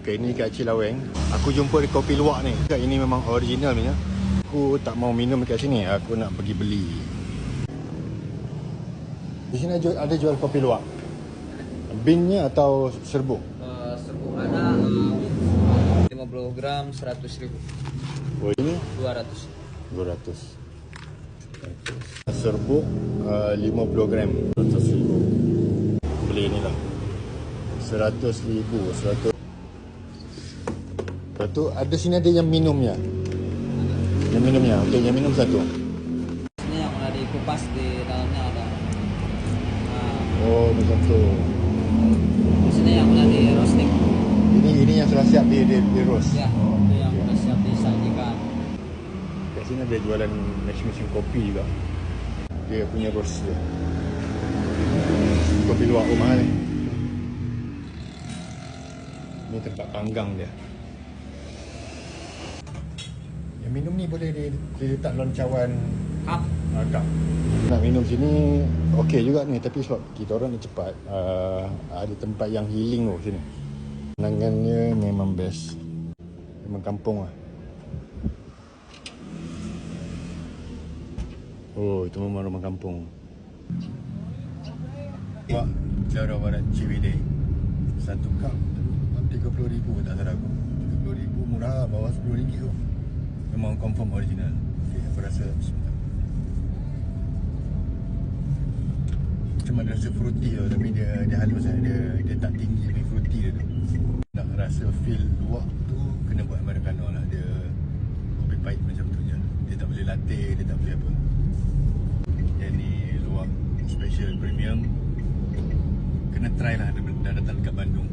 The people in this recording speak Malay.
Okay, ni kat Cilaweng. Aku jumpa di kopi luwak ni. Ini memang original punya. Aku tak mau minum kat sini. Aku nak pergi beli. Di sini ada jual kopi luwak. Binnya atau serbuk? Serbuk ada 50 gram 100.000. Oh, ini 200. 200. Serbuk 50 gram 100.000. Beli ni lah 100.000. 100. Lepas tu ada sini ada yang minumnya. Yang minumnya. Okey, yang minum satu. Ini yang ada dikupas di dalamnya ada. Oh, macam tu. Di sini yang ada di roasting. Ini yang sudah siap di roast. Ya, itu yang sudah siap disajikan. Kat sini ada jualan mesin kopi juga. Dia punya roast dia. Kopi luwak rumah ni. Ni tempat panggang dia. Yang minum ni boleh diletak dalam cawan Cup. Cup. Nak minum sini okey juga ni, tapi sebab kita orang ni cepat, ada tempat yang healing tu sini. Kenangannya memang best. Memang kampung lah. Oh, itu memang rumah kampung. Wah, Johor Barat Ciwidey. Satu cup 30,000 tak salah aku. 30,000 murah, bawah RM10 tu. Memang confirm original. Okay, aku rasa sebentar. Cuma dia rasa fruity tu, tapi dia halus lah. Dia tak tinggi punya fruity dia tu. Nak rasa feel luwak tu kena buat Americano lah. Dia kopi pahit macam tu je. Dia tak boleh latte, dia tak boleh apa. Yang ni luwak special premium. Kena try lah, dah datang dekat Bandung.